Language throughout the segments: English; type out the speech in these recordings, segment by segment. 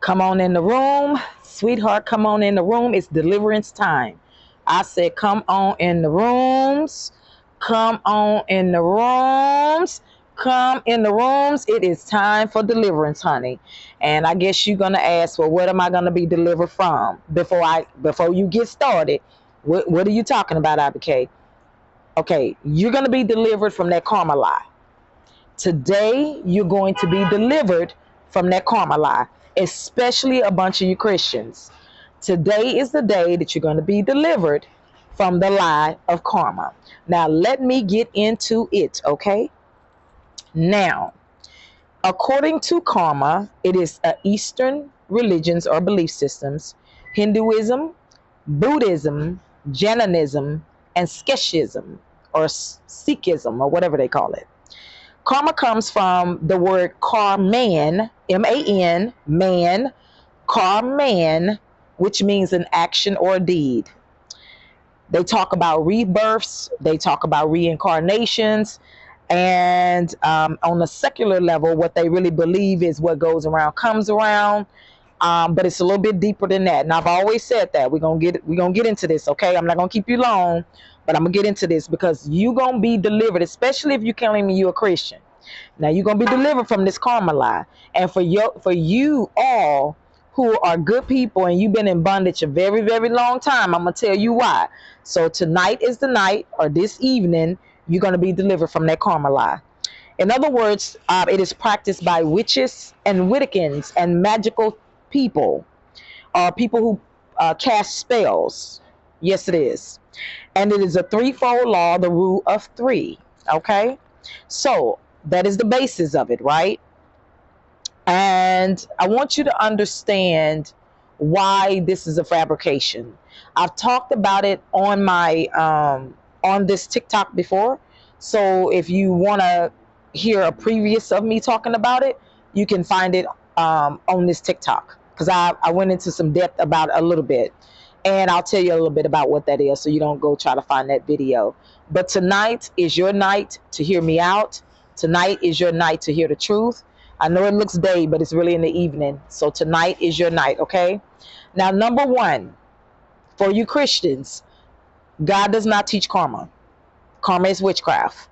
Come on in the room, sweetheart. Come on in the room. It's deliverance time. I said, come on in the rooms. Come on in the rooms. Come in the rooms. It is time for deliverance, honey. And I guess you're gonna ask, well, what am I gonna be delivered from? Before you get started, what are you talking about, IBK? Okay, you're gonna be delivered from that karma lie. Today, you're going to be delivered from that karma lie, especially a bunch of you Christians. Today is the day that you're going to be delivered from the lie of karma. Now, let me get into it, okay? Now, according to karma, it is Eastern religions or belief systems, Hinduism, Buddhism, Jainism, and Skeshism or Sikhism or whatever they call it. Karma comes from the word karman, M-A-N, man, karman, which means an action or a deed. They talk about rebirths, they talk about reincarnations, and on a secular level, what they really believe is what goes around comes around. But it's a little bit deeper than that. And I've always said that we're gonna get into this, okay? I'm not gonna keep you long, but I'm gonna get into this because you're gonna be delivered, especially if you claim me you're a Christian. Now you're gonna be delivered from this karma lie. And for you all who are good people and you've been in bondage a very, very long time, I'm gonna tell you why. So tonight is the night, or this evening, you're gonna be delivered from that karma lie. In other words, it is practiced by witches and Wiccans and magical people, or people who cast spells. Yes, it is. And it is a threefold law, the rule of three. Okay? So that is the basis of it, right? And I want you to understand why this is a fabrication. I've talked about it on my on this TikTok before. So if you want to hear a previous of me talking about it, you can find it on this TikTok, because I went into some depth about it a little bit. And I'll tell you a little bit about what that is so you don't go try to find that video. But tonight is your night to hear me out. Tonight is your night to hear the truth. I know it looks day, but it's really in the evening. So tonight is your night, okay? Now, number one, for you Christians, God does not teach karma. Karma is witchcraft.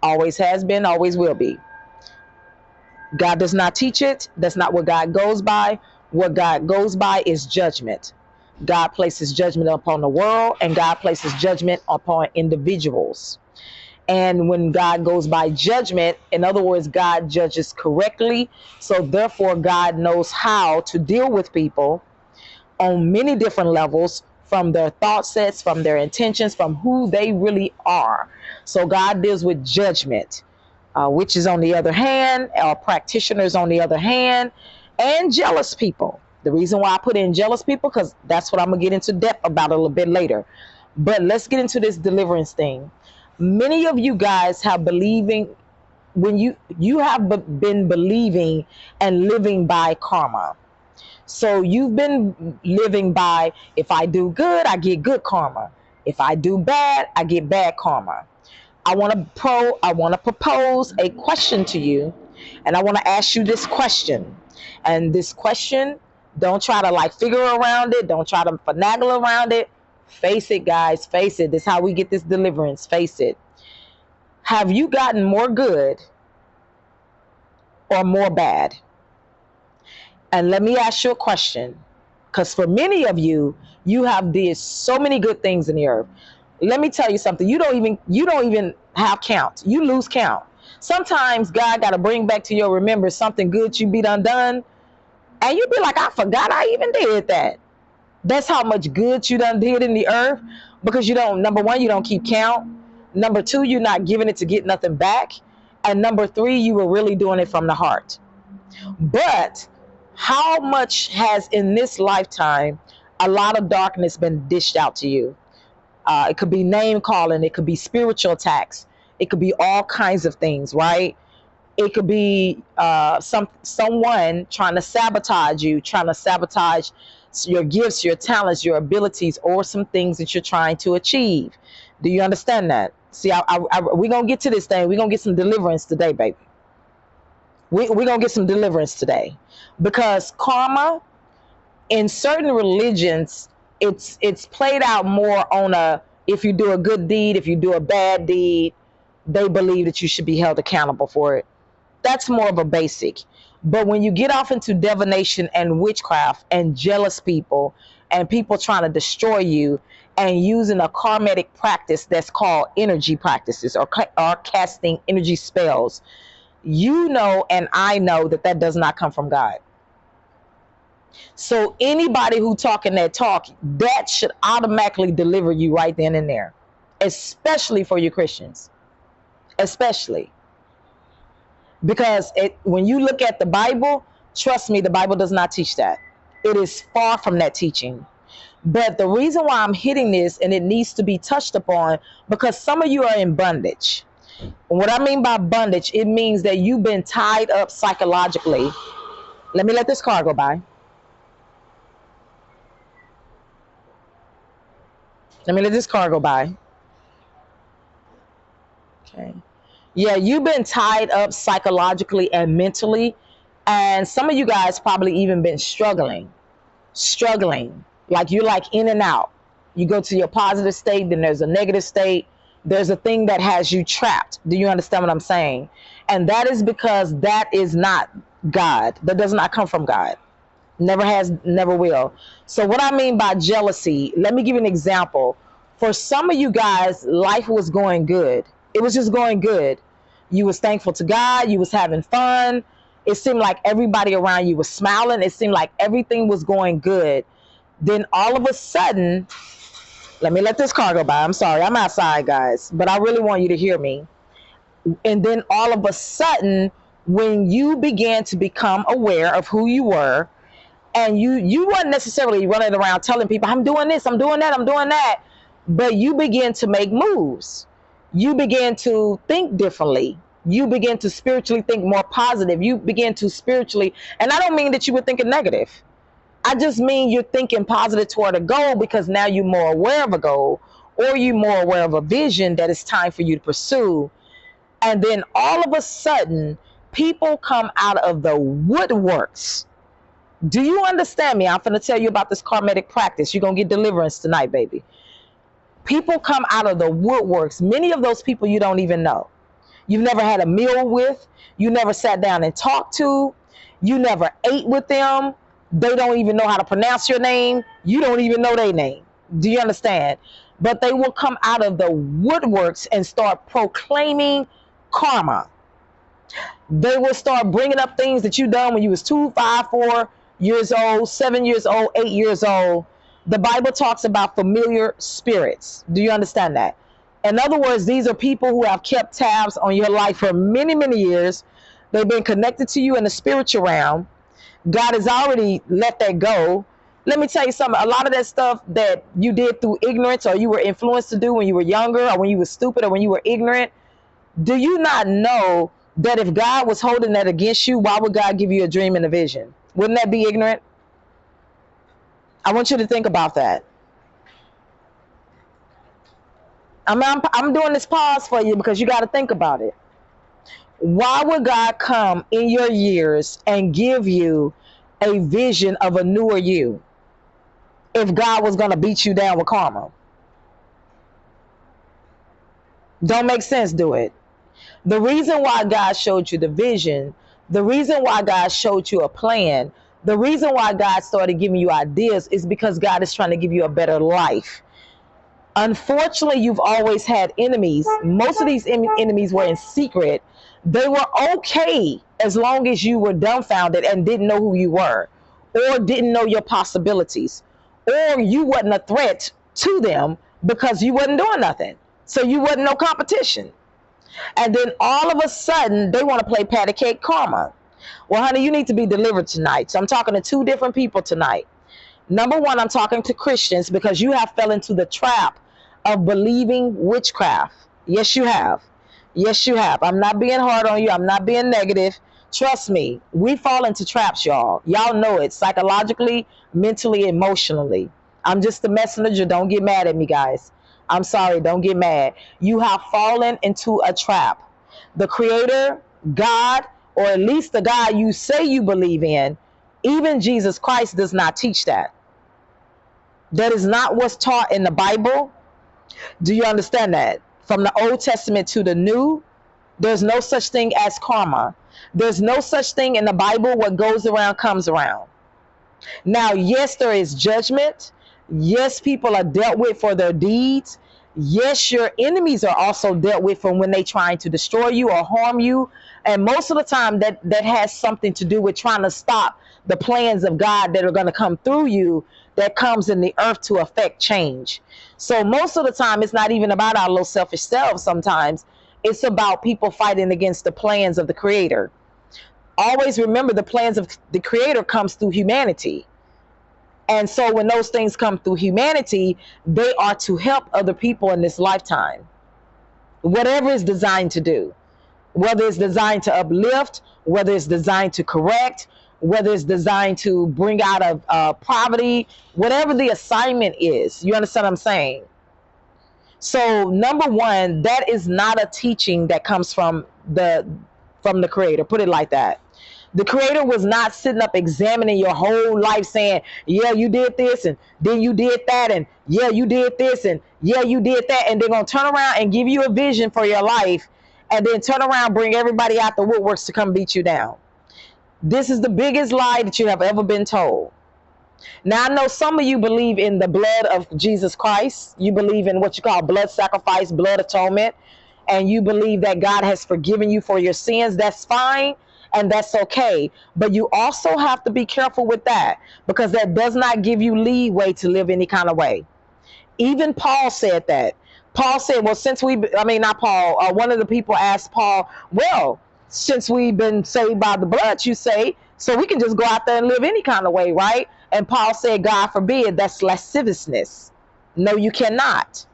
Always has been, always will be. God does not teach it. That's not what God goes by. What God goes by is judgment. God places judgment upon the world, and God places judgment upon individuals. And when God goes by judgment, in other words, God judges correctly. So therefore, God knows how to deal with people on many different levels, from their thought sets, from their intentions, from who they really are. So God deals with judgment. Witches on the other hand, practitioners on the other hand, and jealous people. The reason why I put in jealous people, because that's what I'm going to get into depth about a little bit later. But let's get into this deliverance thing. Many of you guys have believing, when you have been believing and living by karma. So you've been living by, if I do good, I get good karma. If I do bad, I get bad karma. I want to propose a question to you, and I want to ask you this question. And this question, don't try to like figure around it. Don't try to finagle around it. Face it, guys. Face it. This is how we get this deliverance. Face it. Have you gotten more good or more bad? And let me ask you a question, because for many of you, you have did so many good things in the earth. Let me tell you something. You don't even have count. You lose count. Sometimes God got to bring back to your remembrance something good you be done, and you be like, I forgot I even did that. That's how much good you done did in the earth, because you don't, number one, you don't keep count. Number two, you're not giving it to get nothing back. And number three, you were really doing it from the heart. But how much has in this lifetime a lot of darkness been dished out to you? It could be name calling. It could be spiritual attacks. It could be all kinds of things, right? It could be someone trying to sabotage you, trying to sabotage your gifts, your talents, your abilities, or some things that you're trying to achieve. Do you understand that? See, we're going to get to this thing. We're going to get some deliverance today, baby. We're going to get some deliverance today. Because karma In certain religions, it's played out more on a, if you do a good deed, if you do a bad deed, they believe that you should be held accountable for it. That's more of a basic. But when you get off into divination and witchcraft and jealous people and people trying to destroy you and using a karmatic practice that's called energy practices, or casting energy spells, you know and I know that that does not come from God. So anybody who talking that talk, that should automatically deliver you right then and there, especially for you Christians, especially. Because when you look at the Bible, trust me, the Bible does not teach that. It is far from that teaching. But the reason why I'm hitting this, and it needs to be touched upon, because some of you are in bondage. What I mean by bondage, it means that you've been tied up psychologically. Let me let this car go by. Let me let this car go by. Okay. Yeah, you've been tied up psychologically and mentally. And some of you guys probably even been struggling. Like you're like in and out. You go to your positive state, then there's a negative state. There's a thing that has you trapped. Do you understand what I'm saying? And that is because that is not God. That does not come from God. Never has, never will. So what I mean by jealousy, let me give you an example. For some of you guys, life was going good. It was just going good. You was thankful to God. You was having fun. It seemed like everybody around you was smiling. It seemed like everything was going good. Then all of a sudden, let me let this car go by. I'm sorry, I'm outside, guys, but I really want you to hear me. And then all of a sudden, when you began to become aware of who you were, and you weren't necessarily running around telling people, I'm doing this, I'm doing that, I'm doing that, but you begin to make moves. You begin to think differently. You begin to spiritually think more positive. You begin to spiritually, and I don't mean that you were thinking negative. I just mean you're thinking positive toward a goal, because now you're more aware of a goal, or you're more aware of a vision that it's time for you to pursue. And then all of a sudden, people come out of the woodworks. Do you understand me? I'm going to tell you about this karmatic practice. You're going to get deliverance tonight, baby. People come out of the woodworks. Many of those people you don't even know. You've never had a meal with. You never sat down and talked to. You never ate with them. They don't even know how to pronounce your name. You don't even know their name. Do you understand? But they will come out of the woodworks and start proclaiming karma. They will start bringing up things that you done when you was 2, 5, 4 years old, 7 years old, 8 years old. The Bible talks about familiar spirits. Do you understand that? In other words, these are people who have kept tabs on your life for many, many years. They've been connected to you in the spiritual realm. God has already let that go. Let me tell you something. A lot of that stuff that you did through ignorance, or you were influenced to do when you were younger, or when you were stupid, or when you were ignorant, do you not know that if God was holding that against you, why would God give you a dream and a vision? Wouldn't that be ignorant? I want you to think about that. I'm doing this pause for you because you got to think about it. Why would God come in your years and give you a vision of a newer you if God was going to beat you down with karma? Don't make sense, do it? The reason why God showed you the vision, the reason why God showed you a plan, the reason why God started giving you ideas is because God is trying to give you a better life. Unfortunately, you've always had enemies. Most of these enemies were in secret. They were okay as long as you were dumbfounded and didn't know who you were, or didn't know your possibilities, or you wasn't a threat to them because you wasn't doing nothing. So you wasn't no competition. And then all of a sudden, they want to play patty cake karma. Well, honey, you need to be delivered tonight. So I'm talking to two different people tonight. Number one, I'm talking to Christians, because you have fell into the trap of believing witchcraft. Yes, you have. Yes, you have. I'm not being hard on you. I'm not being negative. Trust me, we fall into traps, y'all. Y'all know it, psychologically, mentally, emotionally. I'm just the messenger. Don't get mad at me, guys. I'm sorry. Don't get mad. You have fallen into a trap. The Creator, God, or at least the God you say you believe in, Even Jesus Christ does not teach that. That is not what's taught in the Bible. Do you understand that? From the Old Testament to the New, there's no such thing as karma. There's no such thing in the Bible. What goes around comes around. Now, yes, there is judgment. Yes, people are dealt with for their deeds. Yes, your enemies are also dealt with from when they trying to destroy you or harm you. And most of the time that has something to do with trying to stop the plans of God that are going to come through you, that comes in the earth to affect change. So most of the time, it's not even about our little selfish selves. Sometimes it's about people fighting against the plans of the Creator. Always remember, the plans of the Creator comes through humanity. And so when those things come through humanity, they are to help other people in this lifetime. Whatever it's designed to do, whether it's designed to uplift, whether it's designed to correct, whether it's designed to bring out of poverty, whatever the assignment is, you understand what I'm saying? So number one, that is not a teaching that comes from the Creator. Put it like that. The Creator was not sitting up examining your whole life saying, yeah, you did this, and then you did that, and yeah, you did this, and yeah, you did that. And they're going to turn around and give you a vision for your life, and then turn around, bring everybody out the woodworks to come beat you down. This is the biggest lie that you have ever been told. Now, I know some of you believe in the blood of Jesus Christ. You believe in what you call blood sacrifice, blood atonement, and you believe that God has forgiven you for your sins. That's fine. And that's okay. But you also have to be careful with that, because that does not give you leeway to live any kind of way. Even Paul said that. Paul said, well, not Paul. One of the people asked Paul, well, since we've been saved by the blood, you say, so we can just go out there and live any kind of way, right? And Paul said, God forbid, that's lasciviousness. No, you cannot.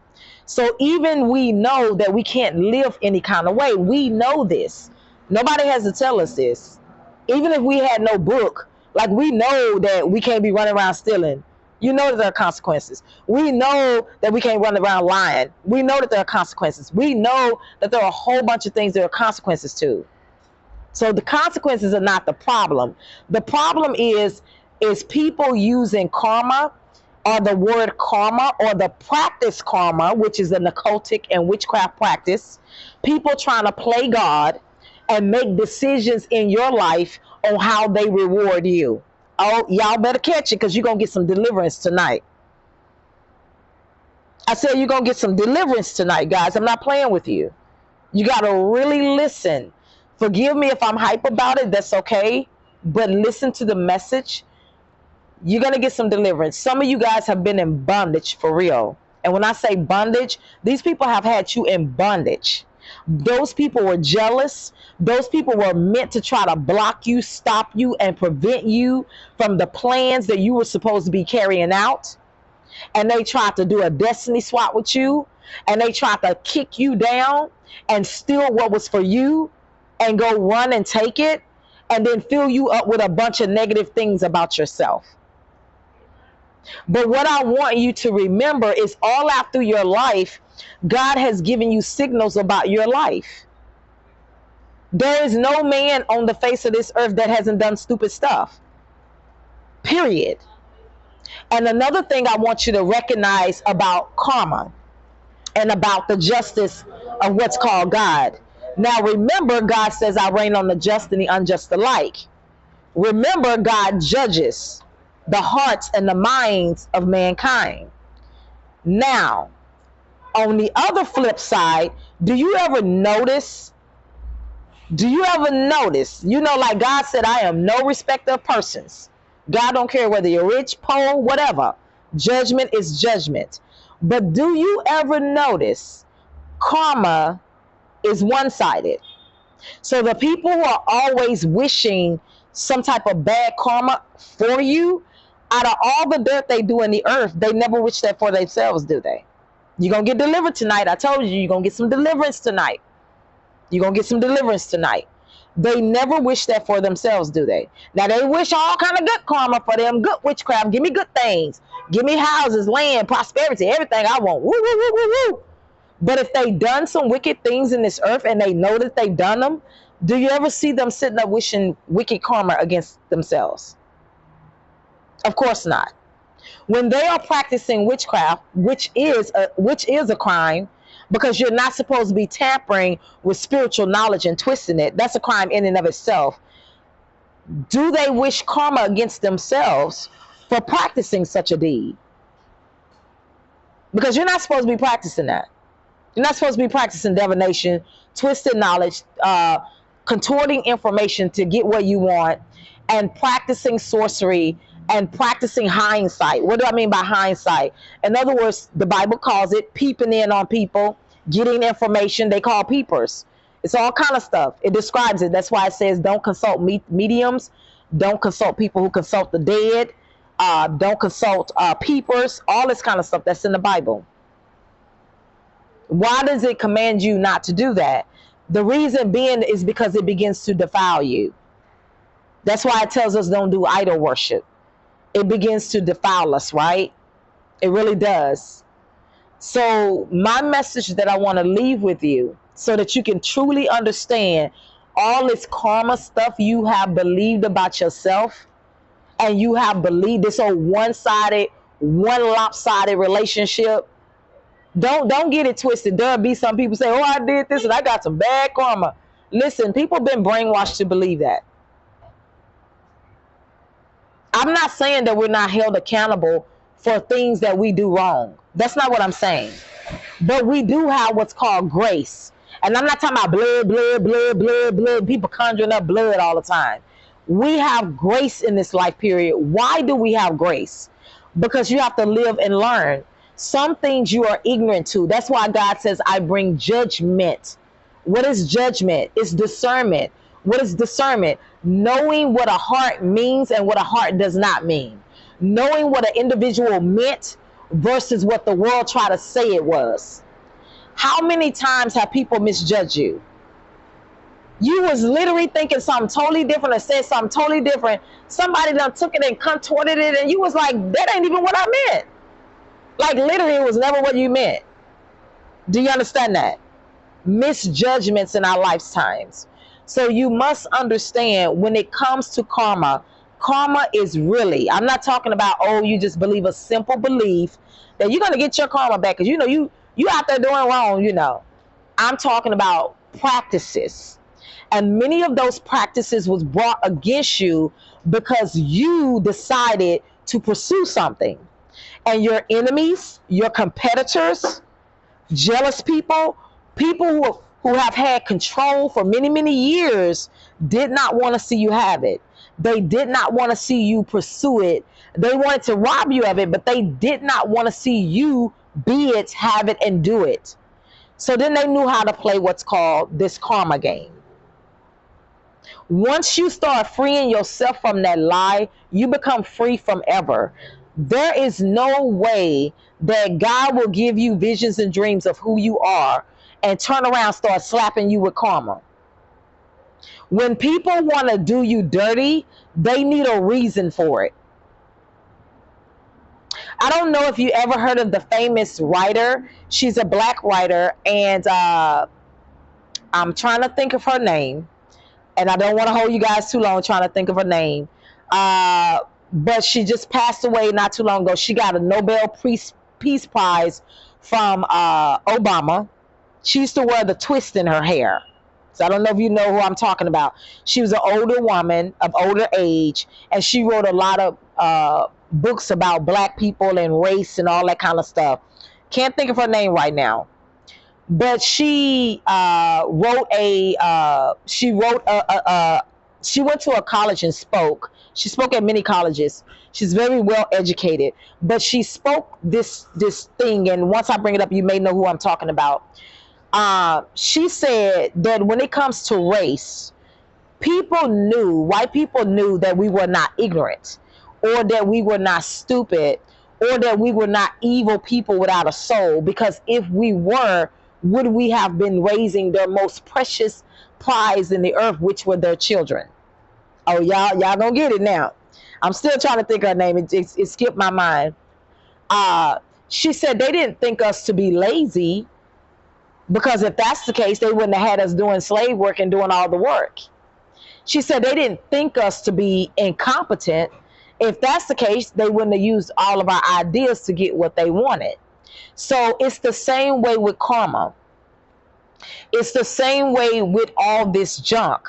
So even we know that we can't live any kind of way. We know this. Nobody has to tell us this. Even if we had no book, like, we know that we can't be running around stealing. You know that there are consequences. We know that we can't run around lying. We know that there are consequences. We know that there are a whole bunch of things there are consequences to. So the consequences are not the problem. The problem is people using karma, or the word karma, or the practice karma, which is an occultic and witchcraft practice. People trying to play God and make decisions in your life on how they reward you. Oh, y'all better catch it, because you're going to get some deliverance tonight. I said you're going to get some deliverance tonight, guys. I'm not playing with you. You got to really listen. Forgive me if I'm hype about it. That's okay. But listen to the message. You're going to get some deliverance. Some of you guys have been in bondage for real. And when I say bondage, these people have had you in bondage. Those people were jealous. Those people were meant to try to block you, stop you, and prevent you from the plans that you were supposed to be carrying out. And they tried to do a destiny swap with you. And they tried to kick you down and steal what was for you and go run and take it, and then fill you up with a bunch of negative things about yourself. But what I want you to remember is, all out through your life, God has given you signals about your life. There is no man on the face of this earth that hasn't done stupid stuff. Period. And another thing I want you to recognize about karma and about the justice of what's called God. Now remember, God says, I reign on the just and the unjust alike. Remember, God judges the hearts and the minds of mankind. Now, on the other flip side, do you ever notice, like God said, I am no respecter of persons. God don't care whether you're rich, poor, whatever. Judgment is judgment. But do you ever notice karma is one-sided? So the people who are always wishing some type of bad karma for you, out of all the dirt they do in the earth, they never wish that for themselves, do they? You're going to get delivered tonight. I told you, you're going to get some deliverance tonight. You're going to get some deliverance tonight. They never wish that for themselves, do they? Now, they wish all kind of good karma for them, good witchcraft. Give me good things. Give me houses, land, prosperity, everything I want. Woo, woo, woo, woo, woo. But if they done some wicked things in this earth and they know that they've done them, do you ever see them sitting up wishing wicked karma against themselves? Of course not. When they are practicing witchcraft, which is a crime, because you're not supposed to be tampering with spiritual knowledge and twisting it. That's a crime in and of itself. Do they wish karma against themselves for practicing such a deed? Because you're not supposed to be practicing that. You're not supposed to be practicing divination, twisted knowledge, contorting information to get what you want, and practicing sorcery and practicing hindsight. What do I mean by hindsight? In other words, the Bible calls it peeping in on people, getting information. They call peepers. It's all kind of stuff. It describes it. That's why it says don't consult mediums, don't consult people who consult the dead, don't consult peepers, all this kind of stuff that's in the Bible. Why does it command you not to do that? The reason being is because it begins to defile you. That's why it tells us don't do idol worship. It begins to defile us, right? It really does. So my message that I want to leave with you, so that you can truly understand all this karma stuff you have believed about yourself, and you have believed this old one-sided, one lopsided relationship. Don't get it twisted. There'll be some people say, oh, I did this and I got some bad karma. Listen, people have been brainwashed to believe that. I'm not saying that we're not held accountable for things that we do wrong. That's not what I'm saying. But we do have what's called grace. And I'm not talking about blood, people conjuring up blood all the time. We have grace in this life period. Why do we have grace? Because you have to live and learn. Some things you are ignorant to. That's why God says, I bring judgment. What is judgment? It's discernment. What is discernment? Knowing what a heart means and what a heart does not mean. Knowing what an individual meant versus what the world tried to say it was. How many times have people misjudged you? You was literally thinking something totally different or said something totally different. Somebody done took it and contorted it, and you was like, that ain't even what I meant. Like literally it was never what you meant. Do you understand that? Misjudgments in our lifetimes. So you must understand when it comes to karma, karma is really, I'm not talking about, oh, you just believe a simple belief that you're going to get your karma back because you out there doing wrong. I'm talking about practices. And many of those practices was brought against you because you decided to pursue something. And your enemies, your competitors, jealous people who have had control for many, many years did not want to see you have it. They did not want to see you pursue it. They wanted to rob you of it, but they did not want to see you be it, have it, and do it. So then they knew how to play what's called this karma game. Once you start freeing yourself from that lie, you become free from ever. There is no way that God will give you visions and dreams of who you are and turn around and start slapping you with karma. When people want to do you dirty, they need a reason for it. I don't know if you ever heard of the famous writer. She's a black writer, and I'm trying to think of her name. And I don't want to hold you guys too long trying to think of her name. But she just passed away not too long ago. She got a Nobel Peace Prize from Obama. She used to wear the twist in her hair. So I don't know if you know who I'm talking about. She was an older woman of older age, and she wrote a lot of books about black people and race and all that kind of stuff. Can't think of her name right now. But she she went to a college and spoke. She spoke at many colleges. She's very well educated, but she spoke this thing. And once I bring it up, you may know who I'm talking about. She said that when it comes to race, white people knew that we were not ignorant, or that we were not stupid, or that we were not evil people without a soul. Because if we were, would we have been raising their most precious prize in the earth, which were their children? Oh, y'all gonna get it now. I'm still trying to think of her name. It skipped my mind. She said they didn't think us to be lazy, because if that's the case, they wouldn't have had us doing slave work and doing all the work. She said they didn't think us to be incompetent. If that's the case, they wouldn't have used all of our ideas to get what they wanted. So it's the same way with karma. It's the same way with all this junk.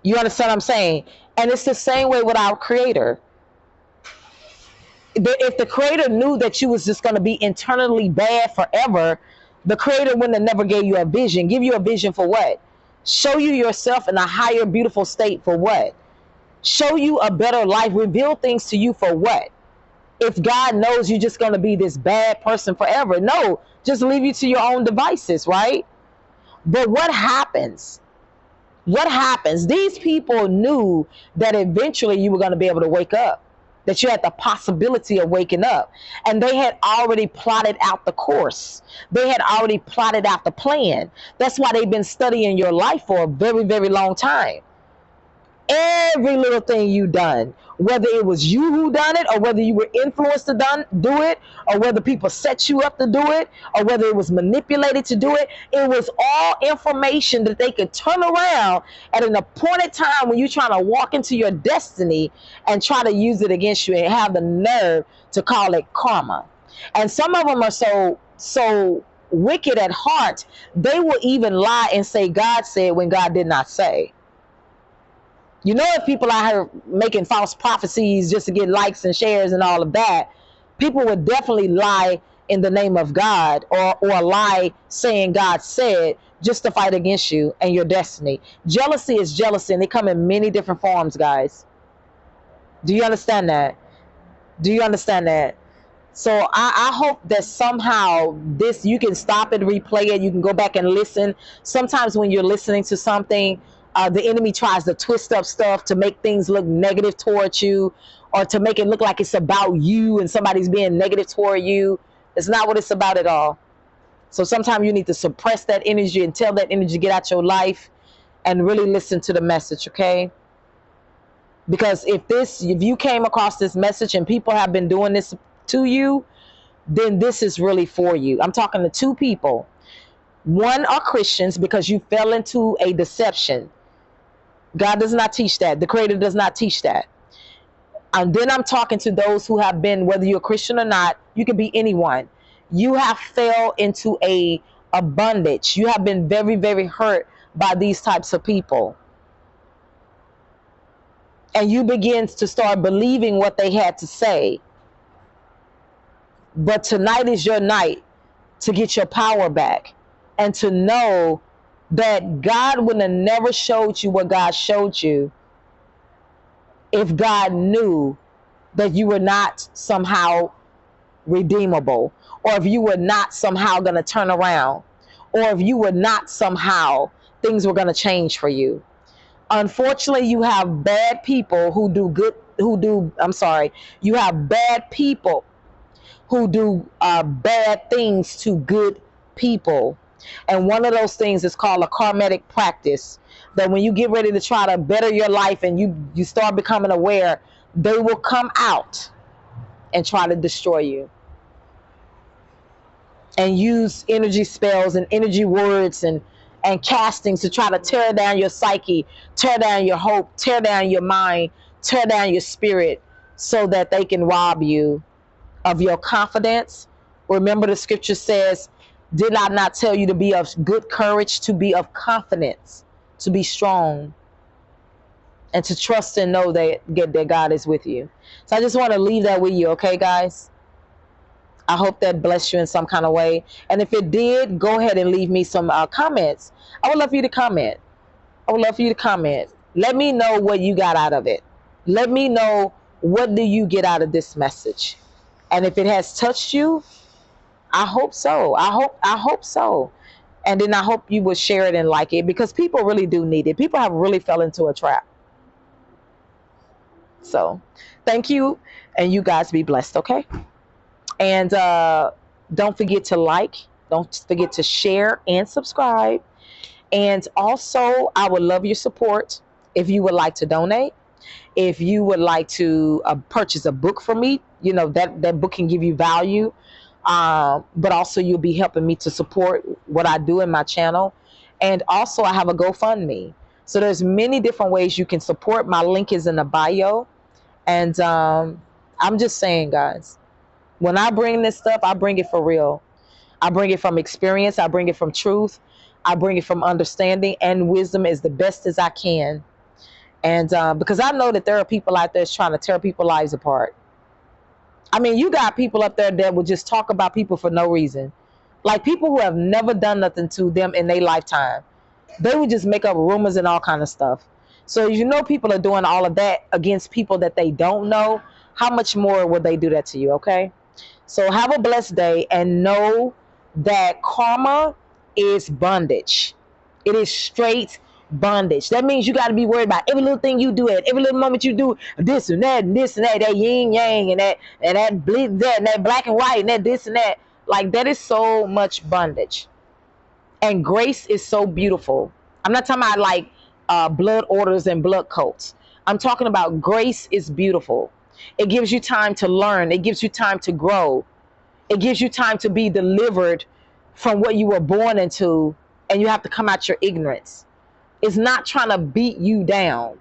You understand what I'm saying? And it's the same way with our creator. If the creator knew that you was just going to be internally bad forever, the creator wouldn't have never gave you a vision. Give you a vision for what? Show you yourself in a higher, beautiful state for what? Show you a better life. Reveal things to you for what? If God knows you're just going to be this bad person forever. No, just leave you to your own devices, right? But what happens? What happens? These people knew that eventually you were going to be able to wake up, that you had the possibility of waking up. And they had already plotted out the course. They had already plotted out the plan. That's why they've been studying your life for a very, very long time. Every little thing you done, whether it was you who done it, or whether you were influenced to do it, or whether people set you up to do it, or whether it was manipulated to do it, it was all information that they could turn around at an appointed time when you're trying to walk into your destiny and try to use it against you and have the nerve to call it karma. And some of them are so wicked at heart, they will even lie and say God said when God did not say. You know, if people out here making false prophecies just to get likes and shares and all of that, people would definitely lie in the name of God, or lie saying God said just to fight against you and your destiny. Jealousy is jealousy, and they come in many different forms, guys. Do you understand that? Do you understand that? So I hope that somehow this, you can stop it, replay it. You can go back and listen. Sometimes when you're listening to something, the enemy tries to twist up stuff to make things look negative towards you, or to make it look like it's about you and somebody's being negative toward you. It's not what it's about at all. So sometimes you need to suppress that energy and tell that energy to get out your life and really listen to the message, okay? Because if you came across this message and people have been doing this to you, then this is really for you. I'm talking to two people. One are Christians because you fell into a deception. God does not teach that. The Creator does not teach that. And then I'm talking to those who have been, whether you're a Christian or not, you can be anyone. You have fell into a bondage. You have been very, very hurt by these types of people. And you begin to start believing what they had to say. But tonight is your night to get your power back and to know that God would have never showed you what God showed you if God knew that you were not somehow redeemable, or if you were not somehow going to turn around, or if you were not somehow things were going to change for you. Unfortunately, you have bad people you have bad people who do bad things to good people. And one of those things is called a karmatic practice, that when you get ready to try to better your life and you start becoming aware, they will come out and try to destroy you and use energy spells and energy words and castings to try to tear down your psyche, tear down your hope, tear down your mind, tear down your spirit, so that they can rob you of your confidence. Remember, the scripture says, did I not tell you to be of good courage, to be of confidence, to be strong, and to trust and know that God is with you? So I just want to leave that with you, okay, guys? I hope that blessed you in some kind of way. And if it did, go ahead and leave me some comments. I would love for you to comment. I would love for you to comment. Let me know what you got out of it. Let me know, what do you get out of this message? And if it has touched you, I hope so. I hope so. And then I hope you will share it and like it, because people really do need it. People have really fell into a trap. So thank you, and you guys be blessed, okay? And don't forget to like, don't forget to share and subscribe. And also, I would love your support if you would like to donate. If you would like to purchase a book from me, you know, that book can give you value. But also you'll be helping me to support what I do in my channel. And also I have a GoFundMe. So there's many different ways you can support. My link is in the bio. And I'm just saying, guys, when I bring this stuff, I bring it for real. I bring it from experience. I bring it from truth. I bring it from understanding and wisdom as the best as I can. And because I know that there are people out there that's trying to tear people's lives apart. I mean, you got people up there that will just talk about people for no reason. Like people who have never done nothing to them in their lifetime. They would just make up rumors and all kind of stuff. So you know people are doing all of that against people that they don't know. How much more would they do that to you, okay? So have a blessed day and know that karma is bondage. It is straight bondage. That means you got to be worried about every little thing you do at every little moment you do this and this and that yin yang and that bleed that and that black and white and that this and that. Like that is so much bondage. And grace is so beautiful. I'm not talking about like blood orders and blood coats. I'm talking about grace is beautiful. It gives you time to learn. It gives you time to grow. It gives you time to be delivered from what you were born into, and you have to come out your ignorance. It's not trying to beat you down.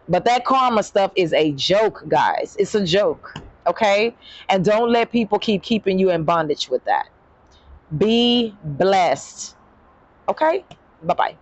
But that karma stuff is a joke, guys. It's a joke, okay? And don't let people keep keeping you in bondage with that. Be blessed. Okay? Bye-bye.